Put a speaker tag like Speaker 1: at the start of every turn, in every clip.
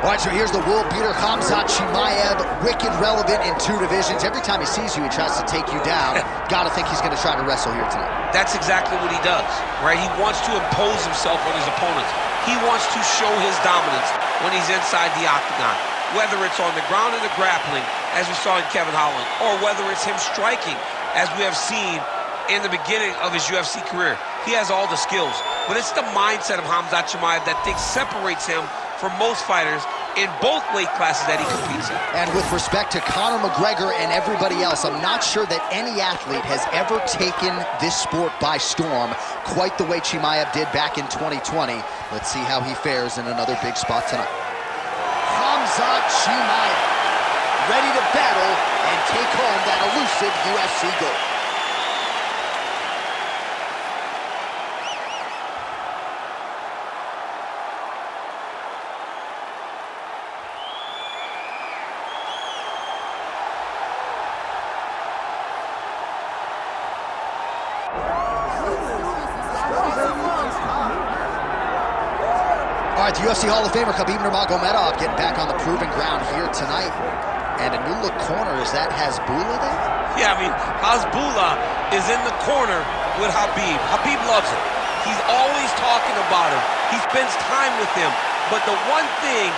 Speaker 1: All right, so here's the world beater, Khamzat Chimaev, wicked relevant in 2 divisions. Every time he sees you, he tries to take you down. Gotta think he's gonna try to wrestle here tonight.
Speaker 2: That's exactly what he does, right? He wants to impose himself on his opponents. He wants to show his dominance when he's inside the octagon, whether it's on the ground in the grappling, as we saw in Kevin Holland, or whether it's him striking, as we have seen in the beginning of his UFC career. He has all the skills, but it's the mindset of Khamzat Chimaev that separates him from most fighters in both weight classes that he competes in.
Speaker 1: And with respect to Conor McGregor and everybody else, I'm not sure that any athlete has ever taken this sport by storm quite the way Chimaev did back in 2020. Let's see how he fares in another big spot tonight. Khamzat Chimaev, ready to battle and take home that elusive UFC gold. All right, the UFC Hall of Famer Khabib Nurmagomedov getting back on the proven ground here tonight. And a new look corner, is that Hasbulla there?
Speaker 2: Yeah, I mean, Hasbulla is in the corner with Khabib. Khabib loves him. He's always talking about him. He spends time with him. But the one thing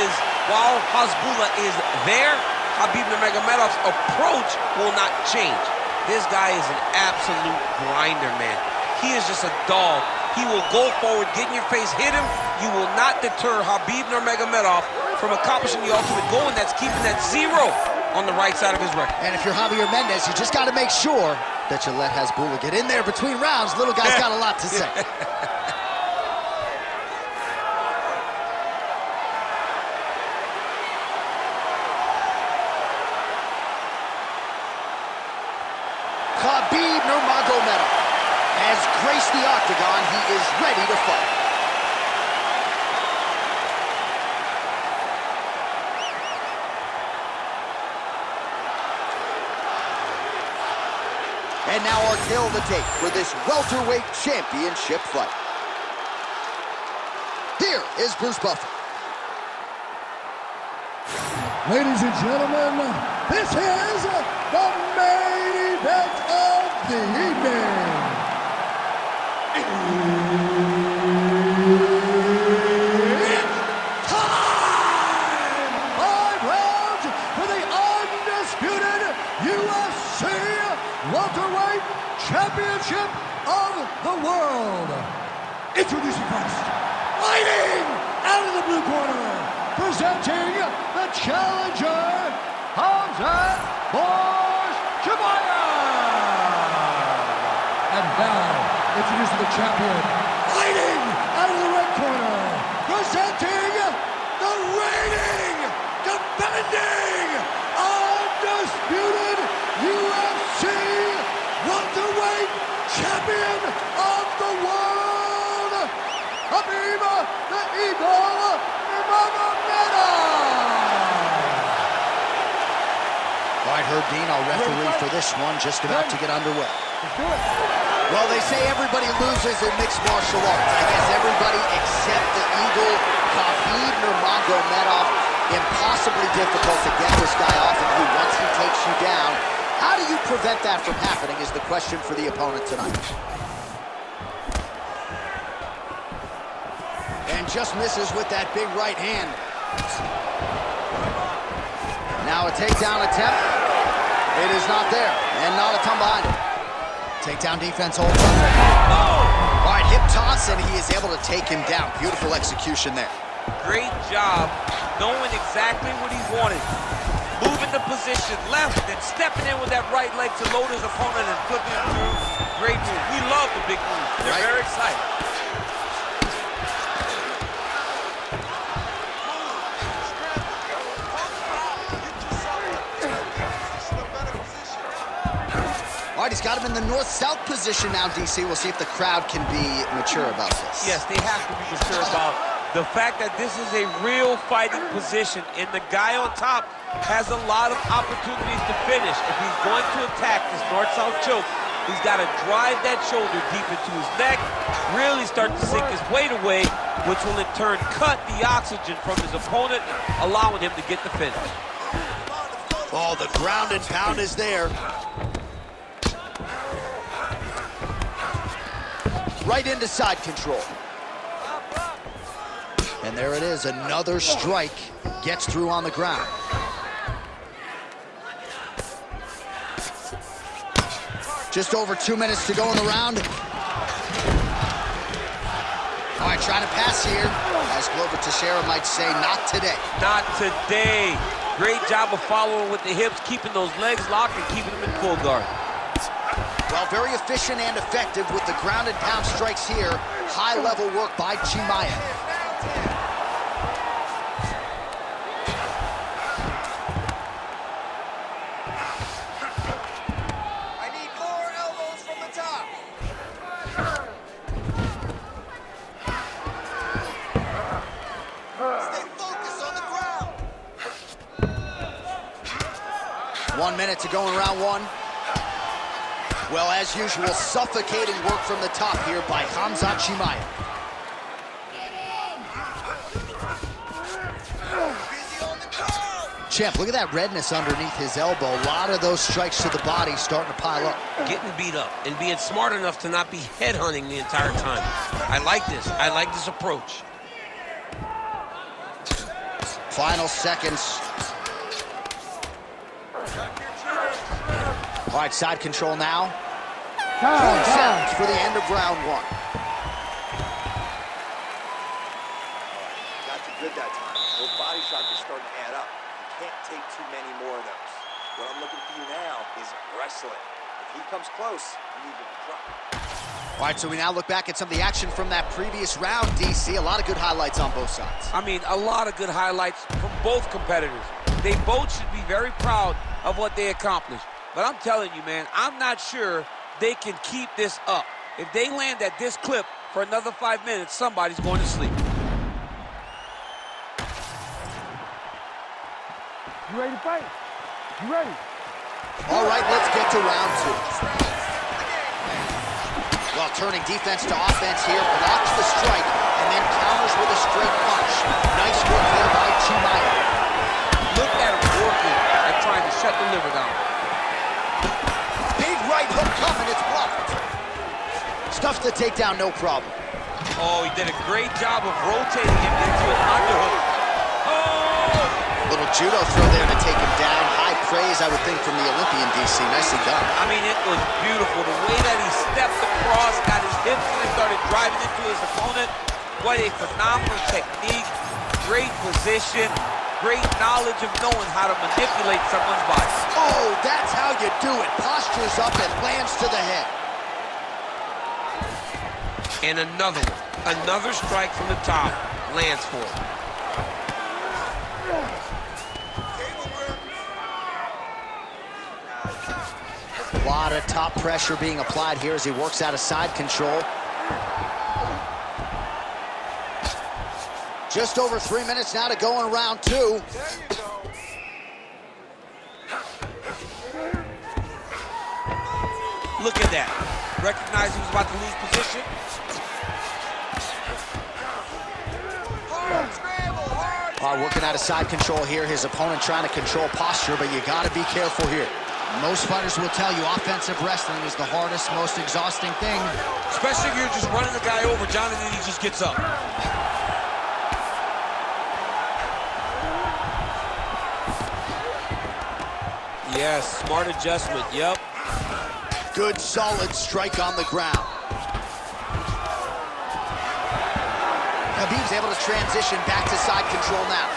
Speaker 2: is, while Hasbulla is there, Khabib Nurmagomedov's approach will not change. This guy is an absolute grinder, man. He is just a dog. He will go forward, get in your face, hit him. You will not deter Khabib Nurmagomedov from accomplishing the ultimate goal, and that's keeping that 0 on the right side of his record.
Speaker 1: And if you're Javier Mendez, you just got to make sure that you let Hasbulla get in there between rounds. Little guy's got a lot to say. Khabib Nurmagomedov has graced the octagon. He is ready to fight. And now our tale of the tape for this welterweight championship fight. Here is Bruce Buffer.
Speaker 3: Ladies and gentlemen, this is the main event of the evening. It's time! 5 rounds for the undisputed UFC welterweight championship of the world. Introducing first, fighting out of the blue corner, presenting the challenger, Khamzat Chimaev. And now, introducing the champion, fighting out of the red corner, presenting the reigning, defending, undisputed UFC welterweight champion of the world, Khabib the Eagle Nurmagomedov.
Speaker 1: All right, Herb Dean, I'll referee for this one, just about to get underway.
Speaker 3: Let's do it.
Speaker 1: Well, they say everybody loses in mixed martial arts. I guess everybody except the Eagle, Khabib Nurmagomedov. Impossibly difficult to get this guy off of you once he takes you down. How do you prevent that from happening is the question for the opponent tonight. And just misses with that big right hand. Now a takedown attempt. It is not there, and not a ton behind it. Takedown defense holds up. Oh! All right, hip toss, and he is able to take him down. Beautiful execution there.
Speaker 2: Great job knowing exactly what he wanted. Moving the position left and stepping in with that right leg to load his opponent and put him through. Great move. We love the big moves. They're very exciting.
Speaker 1: All right, he's got him in the north-south position now, DC. We'll see if the crowd can be mature about this.
Speaker 2: Yes, they have to be mature about the fact that this is a real fighting position, and the guy on top has a lot of opportunities to finish. If he's going to attack this north-south choke, He's got to drive that shoulder deep into his neck, really start to sink his weight away, which will in turn cut the oxygen from his opponent, allowing him to get the finish.
Speaker 1: Oh, the ground and pound is there. Right into side control. And there it is, another strike gets through on the ground. Just over 2 minutes to go in the round. All right, trying to pass here. As Glover Teixeira might say, not today.
Speaker 2: Not today. Great job of following with the hips, keeping those legs locked and keeping them in full guard.
Speaker 1: Well, very efficient and effective with the ground and pound strikes here. High-level work by Chimaev.
Speaker 3: I need more elbows from the top. Stay focused on the ground.
Speaker 1: 1 minute to go in round one. Well, as usual, suffocating work from the top here by Khamzat Chimaev. Champ, look at that redness underneath his elbow. A lot of those strikes to the body starting to pile up.
Speaker 2: Getting beat up and being smart enough to not be headhunting the entire time. I like this. I like this approach.
Speaker 1: Final seconds. All right, side control now. Points for the end of round one.
Speaker 4: Got you good that time. Those body shots are starting to add up. You can't take too many more of those. What I'm looking for you now is wrestling. If he comes close, you need to drop.
Speaker 1: All right, so we now look back at some of the action from that previous round, DC. A lot of good highlights on both sides.
Speaker 2: I mean, a lot of good highlights from both competitors. They both should be very proud of what they accomplished. But I'm telling you, man, I'm not sure they can keep this up. If they land at this clip for another 5 minutes, somebody's going to sleep.
Speaker 3: You ready to fight? You ready?
Speaker 1: All right, let's get to round two. Well, turning defense to offense here, blocks the strike, and then counters with a straight punch. Nice work there by Chimaev.
Speaker 2: Look at him working at trying to shut the liver down.
Speaker 1: Big right hook coming, it's blocked. Stuffs the takedown, no problem.
Speaker 2: Oh, he did a great job of rotating him into an underhook. Oh!
Speaker 1: Little judo throw there to take him down. High praise, I would think, from the Olympian, DC. Nicely done.
Speaker 2: I mean, it was beautiful. The way that he stepped across, got his hips and started driving into his opponent. What a phenomenal technique. Great position. Great knowledge of knowing how to manipulate someone's body.
Speaker 1: Oh, that's how you do it. Postures up and lands to the head.
Speaker 2: And another one. Another strike from the top lands for him.
Speaker 1: A lot of top pressure being applied here as he works out of side control. Just over 3 minutes now to go in round two.
Speaker 2: Look at that. Recognized he was about to lose position.
Speaker 1: All right, working out of side control here. His opponent trying to control posture, but you got to be careful here. Most fighters will tell you offensive wrestling is the hardest, most exhausting thing.
Speaker 2: Especially if you're just running the guy over, John, and then he just gets up. Yes, smart adjustment, yep.
Speaker 1: Good, solid strike on the ground. Khabib's able to transition back to side control now.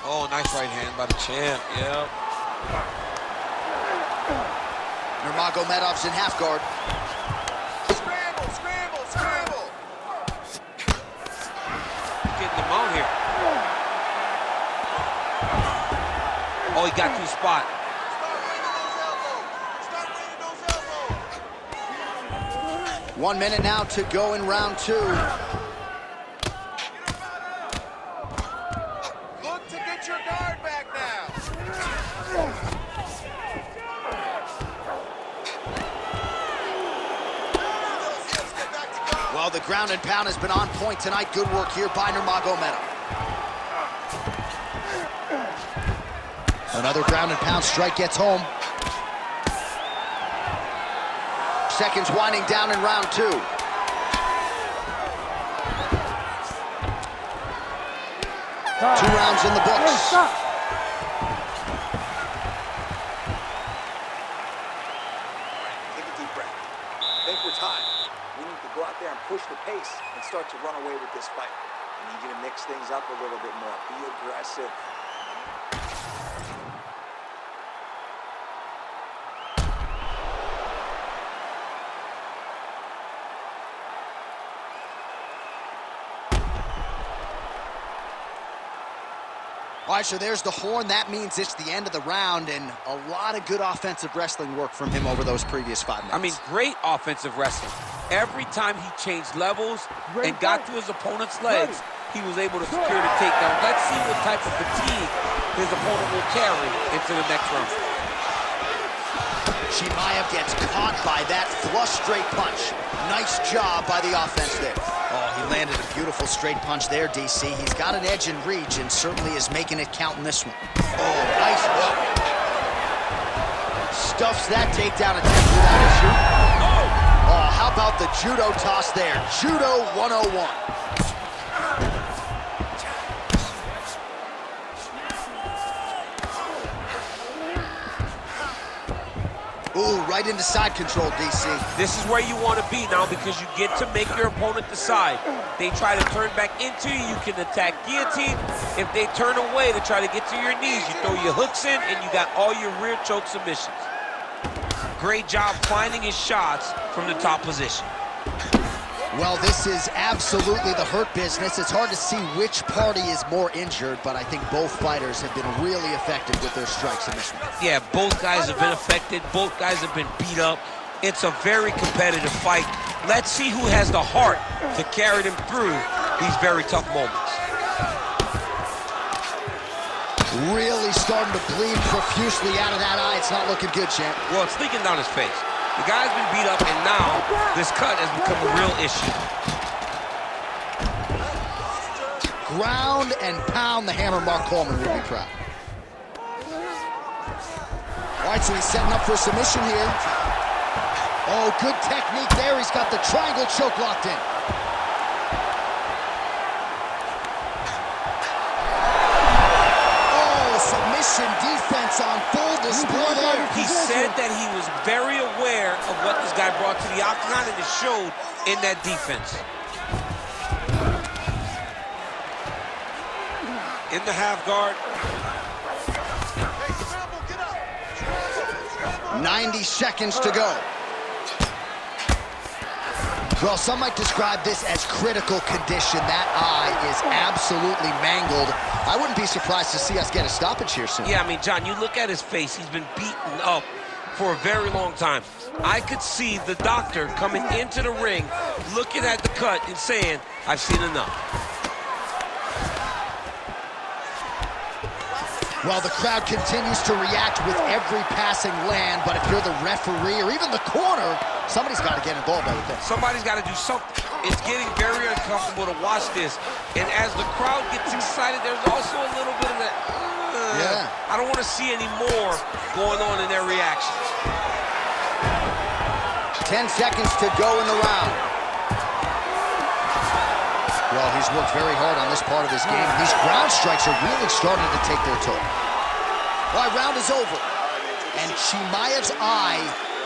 Speaker 2: Oh, nice right hand by the champ, yep.
Speaker 1: Nurmagomedov's in half guard.
Speaker 4: Scramble, scramble, scramble.
Speaker 2: Getting him out here. Oh, he got to the spot.
Speaker 4: Start bringing those elbows.
Speaker 1: 1 minute now to go in round two.
Speaker 4: Look to get your guard back now.
Speaker 1: ground and pound has been on point tonight. Good work here by Nurmagomedov. Another ground and pound strike gets home. Seconds winding down in round 2. 2 rounds in the books.
Speaker 4: Take a deep breath. Think we're tied. We need to go out there and push the pace and start to run away with this fight. I need you to mix things up a little bit more. Be aggressive.
Speaker 1: All right, so there's the horn. That means it's the end of the round, and a lot of good offensive wrestling work from him over those previous 5 minutes.
Speaker 2: I mean, great offensive wrestling. Every time he changed levels and got to his opponent's legs, he was able to secure the takedown. Let's see what type of fatigue his opponent will carry into the next round.
Speaker 1: Chimaev gets caught by that flush straight punch. Nice job by the offense there. Oh, he landed a beautiful straight punch there, DC. He's got an edge in reach and certainly is making it count in this one. Oh, nice hook. Stuffs that takedown attempt without issue. Oh, how about the judo toss there? Judo 101. Ooh, right into side control, DC.
Speaker 2: This is where you want to be now because you get to make your opponent decide. They try to turn back into you, you can attack guillotine. If they turn away to try to get to your knees, you throw your hooks in and you got all your rear choke submissions. Great job finding his shots from the top position.
Speaker 1: Well, this is absolutely the hurt business. It's hard to see which party is more injured, but I think both fighters have been really effective with their strikes in this one.
Speaker 2: Yeah, both guys have been affected. Both guys have been beat up. It's a very competitive fight. Let's see who has the heart to carry them through these very tough moments.
Speaker 1: Really starting to bleed profusely out of that eye. It's not looking good, champ.
Speaker 2: Well, it's leaking down his face. The guy's been beat up, and now this cut has become a real issue.
Speaker 1: Ground and pound, the hammer. Mark Coleman would be proud. All right, so he's setting up for submission here. Oh, good technique there. He's got the triangle choke locked in. Defense on full display there.
Speaker 2: He said that he was very aware of what this guy brought to the octagon, and it showed in that defense. In the half guard.
Speaker 1: 90 seconds to go. Well, some might describe this as critical condition. That eye is absolutely mangled. I wouldn't be surprised to see us get a stoppage here soon.
Speaker 2: Yeah, I mean, John, you look at his face. He's been beaten up for a very long time. I could see the doctor coming into the ring, looking at the cut and saying, I've seen enough.
Speaker 1: Well, the crowd continues to react with every passing land, but if you're the referee or even the corner, somebody's got to get involved, I would think.
Speaker 2: Somebody's got to do something. It's getting very uncomfortable to watch this. And as the crowd gets excited, there's also a little bit of that, I don't want to see any more going on in their reactions.
Speaker 1: 10 seconds to go in the round. Well, he's worked very hard on this part of his game. These ground strikes are really starting to take their toll. All right, round is over. And Chimaev's eye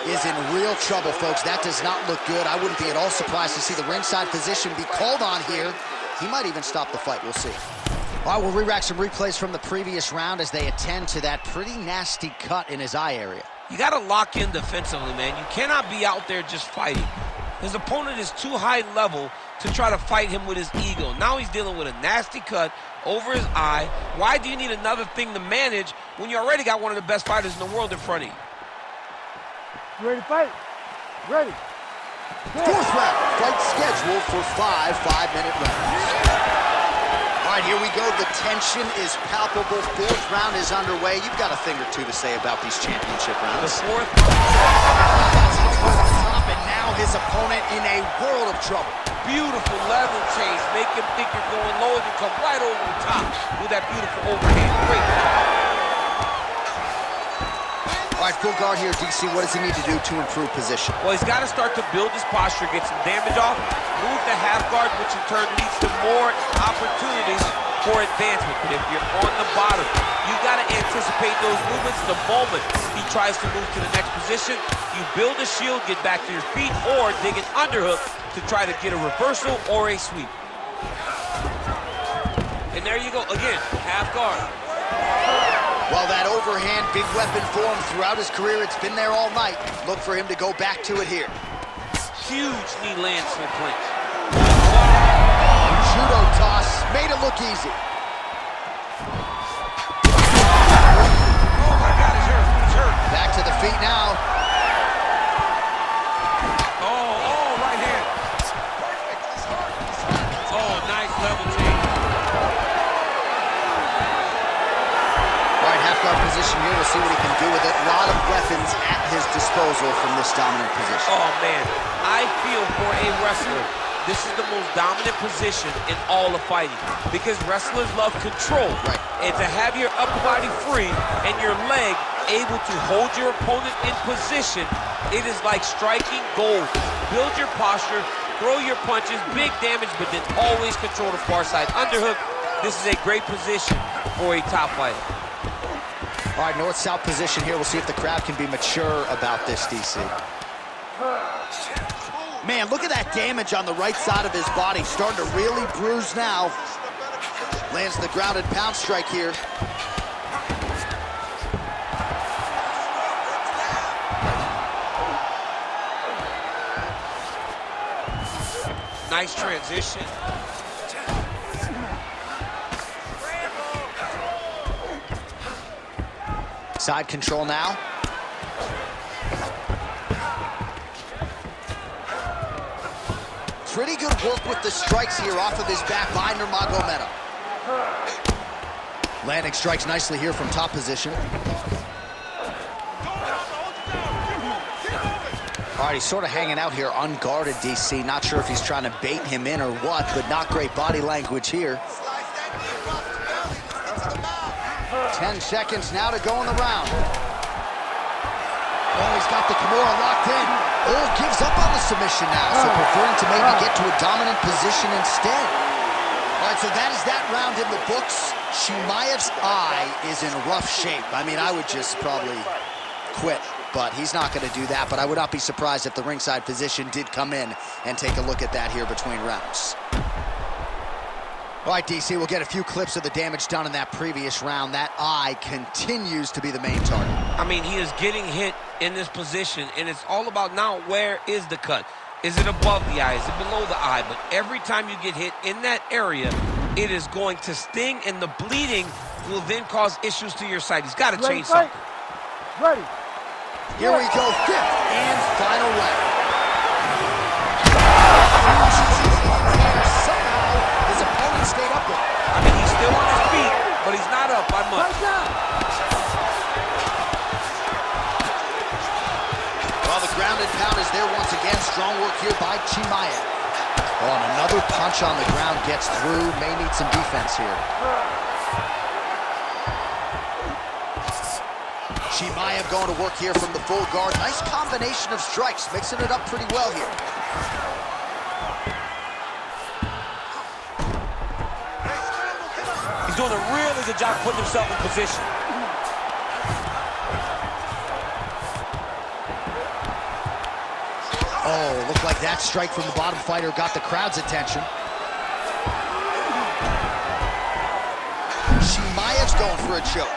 Speaker 1: is in real trouble, folks. That does not look good. I wouldn't be at all surprised to see the ringside physician be called on here. He might even stop the fight. We'll see. All right, we'll re-rack some replays from the previous round as they attend to that pretty nasty cut in his eye area.
Speaker 2: You got to lock in defensively, man. You cannot be out there just fighting. His opponent is too high level to try to fight him with his ego. Now he's dealing with a nasty cut over his eye. Why do you need another thing to manage when you already got one of the best fighters in the world in front of you?
Speaker 3: You ready to fight? Ready.
Speaker 1: Fourth round, fight scheduled for 5 5-minute rounds. All right, here we go. The tension is palpable. Fourth round is underway. You've got a thing or two to say about these championship rounds.
Speaker 2: The fourth
Speaker 1: round. And now his opponent in a world of trouble.
Speaker 2: beautiful level change. Make him think you're going low and you come right over the top with that beautiful overhand. Great.
Speaker 1: All right, full guard here, DC. What does he need to do to improve position?
Speaker 2: Well, he's got to start to build his posture, get some damage off, move to half guard, which in turn leads to more opportunities for advancement. But if you're on the bottom, you got to anticipate those movements the moment he tries to move to the next position. You build a shield, get back to your feet, or dig an underhook to try to get a reversal or a sweep. And there you go, again, half guard.
Speaker 1: Well, that overhand big weapon for him throughout his career, it's been there all night. Look for him to go back to it here.
Speaker 2: Huge knee lands to the clinch.
Speaker 1: Judo toss, made it look easy.
Speaker 2: Oh my God, he's hurt, he's hurt.
Speaker 1: Back to the feet now.
Speaker 2: Oh, right hand. Oh, nice level change.
Speaker 1: Half-guard position here. We'll see what he can do with it. A lot of weapons at his disposal from this dominant position.
Speaker 2: Oh, man. I feel for a wrestler, this is the most dominant position in all of fighting because wrestlers love control.
Speaker 1: Right.
Speaker 2: And to have your upper body free and your leg able to hold your opponent in position, it is like striking gold. Build your posture, throw your punches, big damage, but then always control the far side underhook. This is a great position for a top fighter.
Speaker 1: All right, north-south position here. We'll see if the crowd can be mature about this, DC. Man, look at that damage on the right side of his body. Starting to really bruise now. Lands the grounded pound strike here.
Speaker 2: Nice transition.
Speaker 1: Side control now. Pretty good work with the strikes here off of his back by Nurmagomedov. Landing strikes nicely here from top position. All right, he's sort of hanging out here unguarded, DC. Not sure if he's trying to bait him in or what, but not great body language here. 10 seconds now to go in the round. Oh, he's got the Kimura locked in. Oh, gives up on the submission now, so preferring to maybe get to a dominant position instead. All right, so that is that round in the books. Chimaev's eye is in rough shape. I mean, I would just probably quit, but he's not going to do that. But I would not be surprised if the ringside physician did come in and take a look at that here between rounds. All right, DC, we'll get a few clips of the damage done in that previous round. That eye continues to be the main target.
Speaker 2: I mean, he is getting hit in this position, and it's all about now where is the cut? Is it above the eye? Is it below the eye? But every time you get hit in that area, it is going to sting, and the bleeding will then cause issues to your side. He's got to change something.
Speaker 3: Ready.
Speaker 1: Here we go, fifth and final round. Stayed up with him.
Speaker 2: I mean, he's still on his feet, but he's not up by much.
Speaker 1: Well, the grounded pound is there once again. Strong work here by Chimaev. Oh, and another punch on the ground gets through. May need some defense here. Chimaev going to work here from the full guard. Nice combination of strikes, mixing it up pretty well here.
Speaker 2: Doing a really good job putting himself in position.
Speaker 1: Oh, looked like that strike from the bottom fighter got the crowd's attention. Chimaev's going for a choke.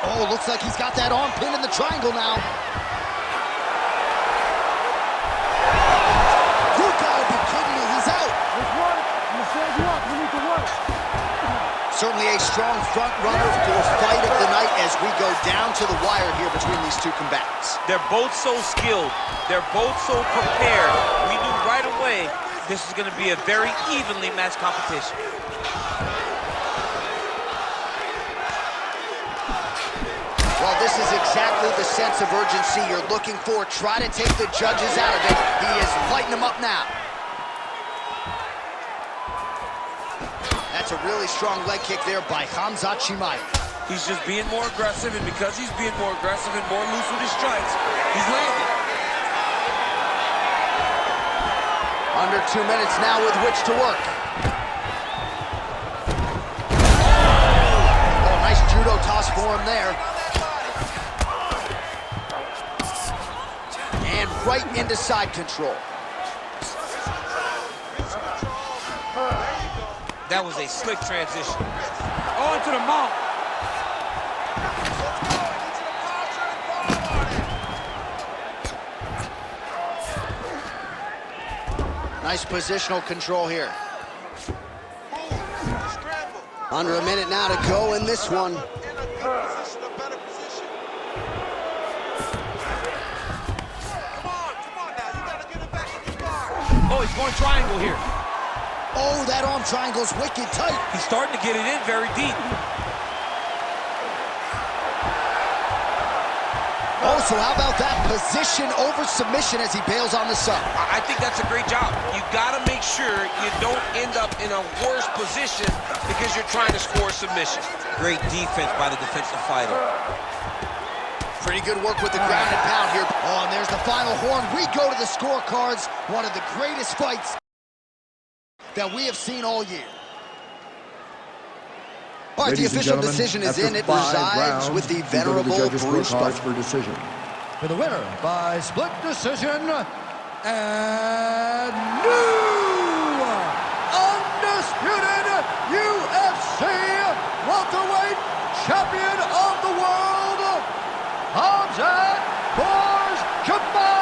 Speaker 1: Oh, looks like he's got that arm pinned in the triangle now. You gotta be kidding me, he's out. Certainly a strong front runner for fight of the night as we go down to the wire here between these two combatants.
Speaker 2: They're both so skilled. They're both so prepared. We knew right away this is going to be a very evenly matched competition.
Speaker 1: Well, this is exactly the sense of urgency you're looking for. Try to take the judges out of it. He is lighting them up now. That's a really strong leg kick there by Khamzat Chimaev.
Speaker 2: He's just being more aggressive, and because he's being more aggressive and more loose with his strikes, he's landing.
Speaker 1: Under 2 minutes now with which to work. Oh, nice judo toss for him there. And right into side control.
Speaker 2: That was a slick transition. Oh, into the mouth.
Speaker 1: Nice positional control here. Under a minute now to go in this one.
Speaker 2: Oh, he's going triangle here.
Speaker 1: Oh, that arm triangle's wicked tight.
Speaker 2: He's starting to get it in very deep.
Speaker 1: Oh, so how about that position over submission as he bails on the sub?
Speaker 2: I think that's a great job. You gotta make sure you don't end up in a worse position because you're trying to score submission. Great defense by the defensive fighter.
Speaker 1: Pretty good work with the ground and pound here. Oh, and there's the final horn. We go to the scorecards. One of the greatest fights that we have seen all year. All right, the official decision is in. It resides with the venerable Bruce Buffer.
Speaker 3: For decision. For the winner by split decision, and new undisputed UFC welterweight champion of the world, Khamzat Chimaev.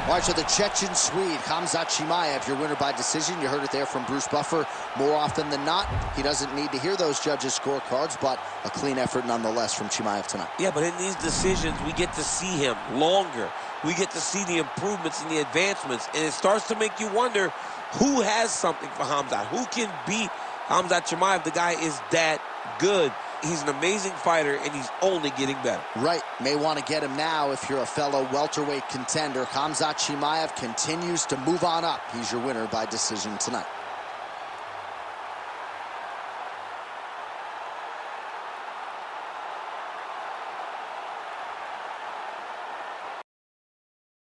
Speaker 1: All right, so the Chechen Swede, Khamzat Chimaev, your winner by decision. You heard it there from Bruce Buffer. More often than not, he doesn't need to hear those judges' scorecards, but a clean effort nonetheless from Chimaev tonight.
Speaker 2: Yeah, but in these decisions, we get to see him longer. We get to see the improvements and the advancements, and it starts to make you wonder who has something for Khamzat. Who can beat Khamzat Chimaev? The guy is that good. He's an amazing fighter, and he's only getting better.
Speaker 1: Right. May want to get him now if you're a fellow welterweight contender. Khamzat Chimaev continues to move on up. He's your winner by decision tonight.